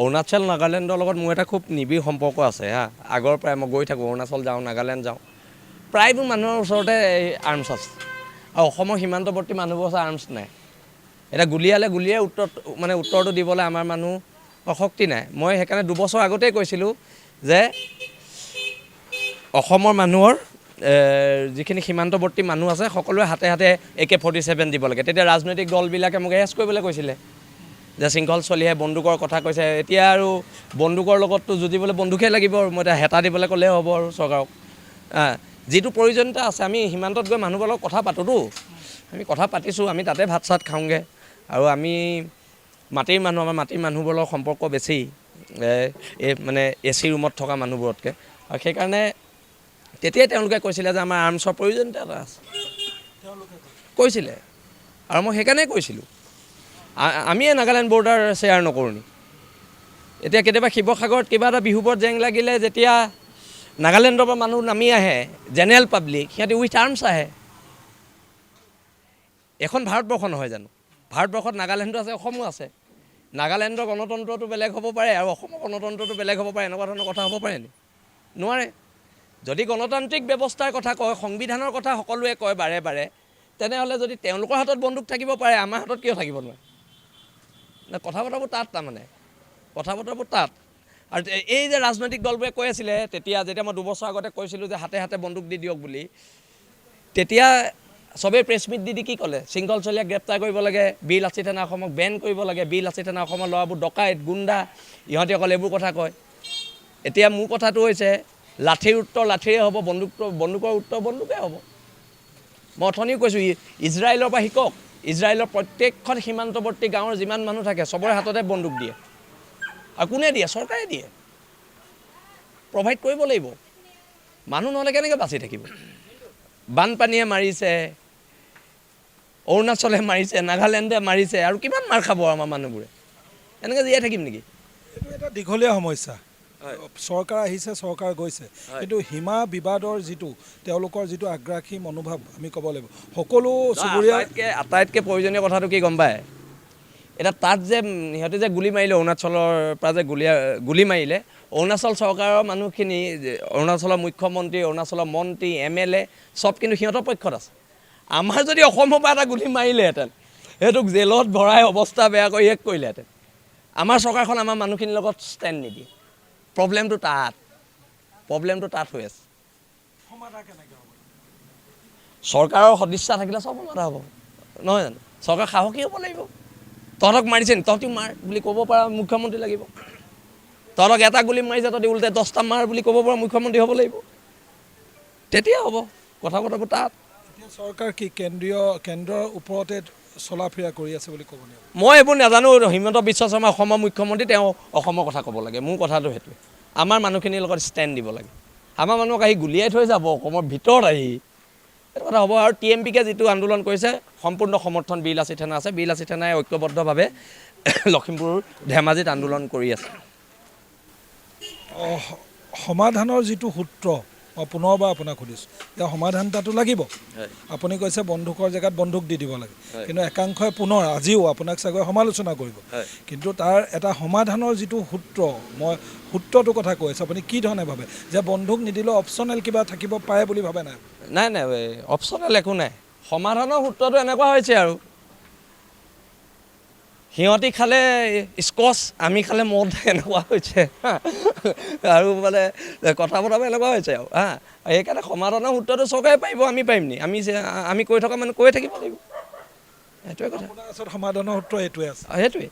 অৰুণাচল নাগালেণ্ডৰ লগত মোৰ এটা খুব নিবিড় সম্পৰ্ক আছে হা আগৰ পৰাই মই গৈ থাকোঁ অৰুণাচল যাওঁ নাগালেণ্ড যাওঁ প্ৰায়বোৰ মানুহৰ ওচৰতে এই আৰ্মছ আছে আৰু অসমৰ সীমান্তৱৰ্তী মানুহবোৰৰ ওচৰত আৰ্মছ নাই এটা গুলিয়ালে গুলিয়ে উত্তৰটো দিবলৈ আমাৰ মানুহ শক্তি নাই মই সেইকাৰণে 2 বছৰ আগতেই কৈছিলোঁ যে অসমৰ মানুহৰ যিখিনি সীমান্তৱৰ্তী মানুহ আছে সকলোৱে হাতে হাতে AK-47 দিব লাগে তেতিয়া ৰাজনৈতিক দলবিলাকে মোক এৰেষ্ট কৰিবলৈ কৈছিলে যে শৃংখল চলিহে বন্দুকৰ কথা কৈছে এতিয়া আৰু বন্দুকৰ লগততো যুঁজিবলৈ বন্দুকেই লাগিব মই এতিয়া হেতা দিবলৈ ক'লেই হ'ব আৰু চৰকাৰক যিটো প্ৰয়োজনীয়তা আছে আমি সীমান্তত গৈ মানুহবোৰৰ লগত কথা পাতোঁতো আমি কথা পাতিছোঁ আমি তাতে ভাত চাত খাওঁগৈ আৰু আমি মাটিৰ মানুহ আমাৰ মাটিৰ মানুহবোৰৰ লগত সম্পৰ্ক বেছি মানে AC ৰুমত থকা মানুহবোৰতকৈ আৰু সেইকাৰণে তেতিয়াই তেওঁলোকে কৈছিলে যে আমাৰ আৰ্মছৰ প্ৰয়োজনীয়তা এটা আছে কৈছিলে আৰু মই সেইকাৰণেই কৈছিলোঁ আমিয়ে নাগালেণ্ড বৰ্ডাৰ শ্বেয়াৰ নকৰোঁ নি এতিয়া কেতিয়াবা শিৱসাগৰত কিবা এটা বিহুবোৰত জেং লাগিলে যেতিয়া নাগালেণ্ডৰ পৰা মানুহ নামি আহে জেনেৰেল পাব্লিক সিহঁতে উইথ আৰ্মছ আহে এখন ভাৰতবৰ্ষ নহয় জানো ভাৰতবৰ্ষত নাগালেণ্ডো আছে অসমো আছে নাগালেণ্ডৰ গণতন্ত্ৰটো বেলেগ হ'ব পাৰে আৰু অসমৰ গণতন্ত্ৰটো বেলেগ হ'ব পাৰে এনেকুৱা ধৰণৰ কথা হ'ব পাৰে নি নোৱাৰে যদি গণতান্ত্ৰিক ব্যৱস্থাৰ কথা কয় সংবিধানৰ কথা সকলোৱে কয় বাৰে বাৰে তেনেহ'লে যদি তেওঁলোকৰ হাতত বন্দুক থাকিব পাৰে আমাৰ হাতত কিয় থাকিব নোৱাৰে কথা বতৰাবোৰ তাত তাৰমানে কথা বতৰাবোৰ তাত আৰু এই যে ৰাজনৈতিক দলবোৰে কৈ আছিলে তেতিয়া যেতিয়া মই 2 বছৰ আগতে কৈছিলোঁ যে হাতে হাতে বন্দুক দি দিয়ক বুলি তেতিয়া চবেই প্ৰেছ মিট দি কি ক'লে শৃংখল চলিয়াক গ্ৰেপ্তাৰ কৰিব লাগে বীৰ লাচিত সেনা অসমক বেন কৰিব লাগে বীৰ লাচিত সেনা অসমৰ ল'ৰাবোৰ ডকাইত গুণ্ডা ইহঁতে অকল এইবোৰ কথা কয় এতিয়া মোৰ কথাটো হৈছে লাঠিৰ উত্তৰ লাঠিৰে হ'ব বন্দুকৰ উত্তৰ বন্দুকে হ'ব মই অথনিও কৈছোঁ ইজৰাইলৰ পৰা শিকক ইজৰাইলৰ প্ৰত্যেকখন সীমান্তৱৰ্তী গাঁৱৰ যিমান মানুহ থাকে চবৰে হাততে বন্দুক দিয়ে আৰু কোনে দিয়ে চৰকাৰে দিয়ে প্ৰভাইড কৰিব লাগিব মানুহ নহ'লে কেনেকৈ বাচি থাকিব বানপানীয়ে মাৰিছে অৰুণাচলে মাৰিছে নাগালেণ্ডে মাৰিছে আৰু কিমান মাৰ খাব আমাৰ মানুহবোৰে এনেকৈ জীয়াই থাকিম নেকি এইটো এটা দীঘলীয়া সমস্যা চৰকাৰ আহিছে চৰকাৰ গৈছে কিন্তু সীমা বিবাদৰ যিটো তেওঁলোকৰ যিটো আগ্ৰাসী মনোভাৱ আমি ক'ব লাগিব সকলো চুবুৰীয়া আটাইতকৈ প্ৰয়োজনীয় কথাটো কি গম পায় এতিয়া তাত যে সিহঁতে যে গুলি মাৰিলে অৰুণাচলৰ পৰা যে গুলি মাৰিলে অৰুণাচল চৰকাৰৰ মানুহখিনি অৰুণাচলৰ মুখ্যমন্ত্ৰী অৰুণাচলৰ মন্ত্ৰী MLA চব কিন্তু সিহঁতৰ পক্ষত আছে আমাৰ যদি অসমৰ পৰা এটা গুলি মাৰিলেহেঁতেন সেইটোক জেলত ভৰাই অৱস্থা বেয়া কৰি শেষ কৰিলেহেঁতেন আমাৰ চৰকাৰখন আমাৰ মানুহখিনিৰ লগত ষ্টেণ্ড নিদিয়ে প্ৰব্লেমটো তাত হৈ আছে চৰকাৰৰ সদিচ্ছা থাকিলে চব সমাধা হ'ব নহয় জানো চৰকাৰ সাহসী হ'ব লাগিব তহঁতক মাৰিছে নি তহঁতিও মাৰ বুলি ক'ব পৰা মুখ্যমন্ত্ৰী লাগিব তহঁতক এটা গুলি মাৰিছে তহঁতি উল্টে 10টা মাৰ বুলি ক'ব পৰা মুখ্যমন্ত্ৰী হ'ব লাগিব তেতিয়া হ'ব কথা বতৰাবোৰ তাত চৰকাৰ কি কেন্দ্ৰৰ ওপৰতে চলা ফিৰা কৰি আছে বুলি ক'ব লাগিব মই এইবোৰ নাজানো হিমন্ত বিশ্ব শৰ্মা অসমৰ মুখ্যমন্ত্ৰী তেওঁ অসমৰ কথা ক'ব লাগে মোৰ কথাটো সেইটোৱে আমাৰ মানুহখিনিৰ লগত ষ্টেণ্ড দিব লাগে আমাৰ মানুহক আহি গুলিয়াই থৈ যাব অসমৰ ভিতৰত আহি এইটো কথা হ'ব আৰু TMPকে যিটো আন্দোলন কৰিছে সম্পূৰ্ণ সমৰ্থন বীৰ লাচিত সেনা আছে বীৰ লাচিত সেনাই ঐক্যবদ্ধভাৱে লখিমপুৰ ধেমাজিত আন্দোলন কৰি আছে সমাধানৰ যিটো সূত্ৰ মই পুনৰবাৰ আপোনাক সুধিছোঁ যে সমাধান তাতো লাগিব আপুনি কৈছে বন্দুকৰ জেগাত বন্দুক দি দিব লাগে কিন্তু একাংশই পুনৰ আজিও আপোনাক চাগৈ সমালোচনা কৰিব কিন্তু তাৰ এটা সমাধানৰ যিটো সূত্ৰ মই সূত্ৰটোৰ কথা কৈ আছোঁ আপুনি কি ধৰণে ভাবে যে বন্দুক নিদিলেও অপশ্যনেল কিবা থাকিব পাৰে বুলি ভাবে নাই অপশ্যনেল একো নাই সমাধানৰ সূত্ৰটো এনেকুৱা হৈছে আৰু সিহঁতি খালে স্কচ আমি খালে মদ এনেকুৱা হৈছে আৰু মানে কথা বতৰা এনেকুৱা হৈছে আৰু সেইকাৰণে সমাধানৰ সূত্ৰটো চৰকাৰে পাৰিব আমি পাৰিম নি আমি কৈ থকা মানুহ কৈ থাকিব লাগিব সেইটোৱে কথা সমাধানৰ সূত্ৰ এইটোৱে আছে সেইটোৱে